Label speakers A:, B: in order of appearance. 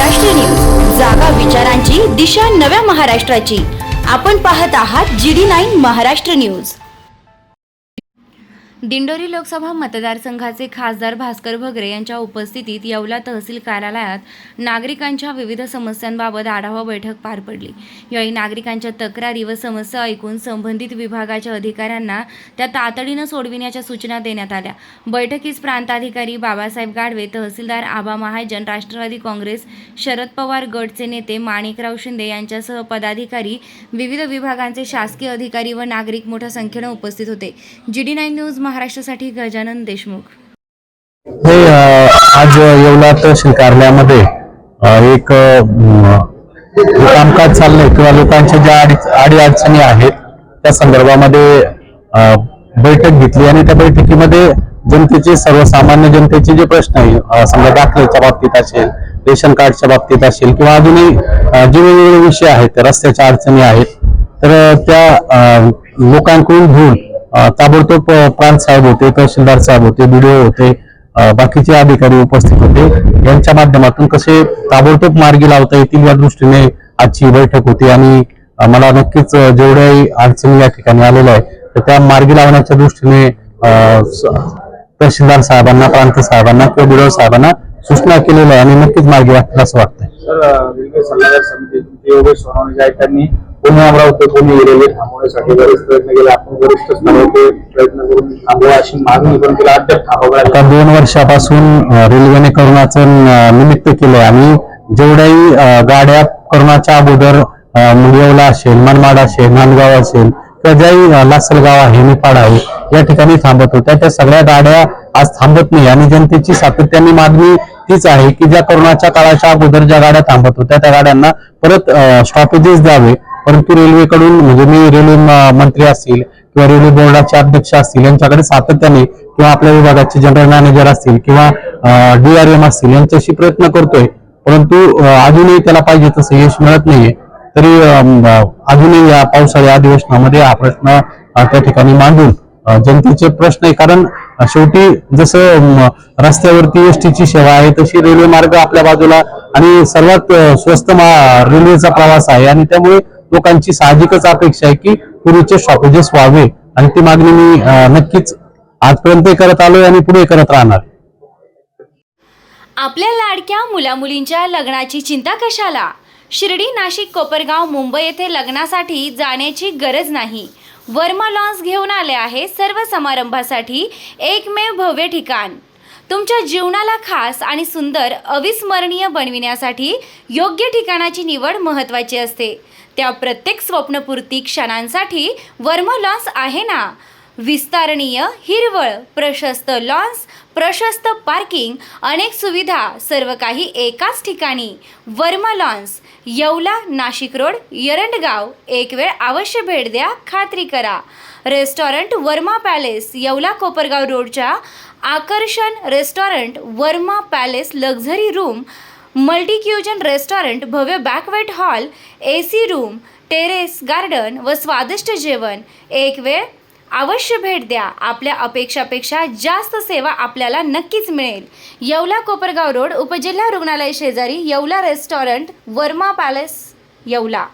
A: Maharashtra news, जागा विचारांची, दिशा नव्या महाराष्ट्राची। आपण पाहत आहात GD9 महाराष्ट्र न्यूज। दिंडोरी लोकसभा मतदारसंघाचे खासदार भास्कर भगरे यांच्या उपस्थितीत येवला तहसील कार्यालयात नागरिकांच्या विविध समस्यांबाबत आढावा बैठक पार पडली। यावेळी नागरिकांच्या तक्रारी व समस्या ऐकून संबंधित विभागाच्या अधिकाऱ्यांना त्या तातडीने सोडविण्याच्या सूचना देण्यात आल्या। बैठकीस प्रांताधिकारी बाबासाहेब गाडवे, तहसीलदार आबा महाजन, राष्ट्रवादी काँग्रेस शरद पवार गटचे नेते माणिकराव शिंदे यांच्यासह पदाधिकारी, विविध विभागांचे शासकीय अधिकारी व नागरिक मोठ्या संख्येने उपस्थित होते। GD9 न्यूज महाराष्ट्रासाठी गजानन देशमुख।
B: आज येवला तहसील कार्यालयामध्ये एक कामकाज चाललंय किंवा लोकांच्या ज्या अडचणी आहेत त्या संदर्भामध्ये बैठक घेतली आणि त्या बैठकीमध्ये जनतेचे, सर्वसामान्य जनतेचे जे प्रश्न आहे, समजा दाखल्याच्या बाबतीत असेल, रेशन कार्डच्या बाबतीत असेल किंवा अजूनही जे वेगवेगळे विषय आहेत, रस्त्याच्या अडचणी आहेत, तर त्या लोकांकडून घेऊन ताबडतोब प्रांत साहेब होते, तहसीलदार साहेब होते, BDO होते, बाकीचे अधिकारी उपस्थित होते, यांच्या माध्यमातून कसे ताबडतोब मार्गी लावता येतील या दृष्टीने आजची बैठक होती। आणि मला नक्कीच जेवढ्याही अडचणी या ठिकाणी आलेल्या आहे तर त्या मार्गी लावण्याच्या दृष्टीने तहसीलदार साहेबांना, प्रांत साहेबांना किंवा BDO साहेबांना सूचना केलेल्या आहे आणि नक्कीच मार्गी लागतील असं वाटतंय।
C: सर, रेल्वे सल्लागार समितीचे योगेश सोनवणे जे आहेत त्यांनी पुणे अमरावती पुणे रेल्वे थांबवण्यासाठी बरेच प्रयत्न केले। आपण वरिष्ठ स्तरावर प्रयत्न करून थांबवा अशी मागणी पण केली, अद्याप थांबवला।
B: आता 2 वर्षापासून रेल्वेने करोनाचं निमित्त केलंय आणि जेवढ्याही गाड्या करोनाच्या अगोदर येवला असेल, मनमाड असेल, नांदगाव असेल किंवा ज्याही लासलगाव आहे, निफाड आहे, या ठिकाणी थांबत होत्या, त्या सगळ्या गाड्या आज थांबत नाही। आणि जनतेची सातत्याने मागणी तीच आहे की ज्या करोनाच्या काळाच्या अगोदर ज्या गाड्या थांबत होत्या त्या गाड्यांना परत स्टॉपेजेस द्यावे। परंतु रेल्वेकडून, म्हणजे मी रेल्वे मंत्री असतील किंवा रेल्वे बोर्डाचे अध्यक्ष असतील यांच्याकडे सातत्याने, किंवा आपल्या विभागाचे जनरल मॅनेजर असतील किंवा DRM असतील यांच्याशी प्रयत्न करतोय, परंतु अजूनही त्याला पाहिजे तसं यश मिळत नाहीये। तरी अजूनही या पावसाळी अधिवेशनामध्ये हा प्रश्न त्या ठिकाणी मांडून जनतेचे प्रश्न आहे, कारण शेवटी जसं रस्त्यावरती एसटीची सेवा आहे तशी रेल्वे मार्ग आपल्या बाजूला आणि सर्वात स्वस्त रेल्वेचा प्रवास आहे आणि त्यामुळे लोकांची साहजिकच अपेक्षा आहे की पूर्वीचे स्टॉपेजेस व्हावे आणि ती मागणी मी नक्कीच आजपर्यंत करत आलोय आणि पुढे करत राहणार।
A: आपल्या लाडक्या मुलामुलींच्या लग्नाची चिंता कशाला? शिर्डी, नाशिक, कोपरगाव, मुंबई येथे लग्नासाठी जाण्याची गरज नाही। वर्मा लॉन्स घेऊन आले आहे सर्व समारंभासाठी एकमेव भव्य ठिकाण। तुमच्या जीवनाला खास आणि सुंदर, अविस्मरणीय बनविण्यासाठी योग्य ठिकाणाची निवड महत्त्वाची असते। त्या प्रत्येक स्वप्नपूर्ती क्षणांसाठी वर्मा लॉन्स आहे ना। विस्तारणीय, हिरवळ, प्रशस्त लॉन्स, प्रशस्त पार्किंग, अनेक सुविधा, सर्व काही एकाच ठिकाणी। Verma lawns, Yeola, Nashik road, Erandgaon. एक वेळ अवश्य भेट द्या, खात्री करा। रेस्टॉरंट वर्मा पॅलेस, येवला कोपरगाव रोडच्या आकर्षण restaurant Verma palace, luxury room, multicuisine restaurant, भव्य banquet hall, AC room, terrace garden व स्वादिष्ट जेवण। एक वेळ अवश्य भेट द्या। आपल्या अपेक्षापेक्षा जास्त सेवा आपल्याला नक्कीच मिळेल। येवला कोपरगाव रोड, उपजिल्हा रुग्णालय शेजारी, येवला रेस्टॉरंट वर्मा पॅलेस, येवला।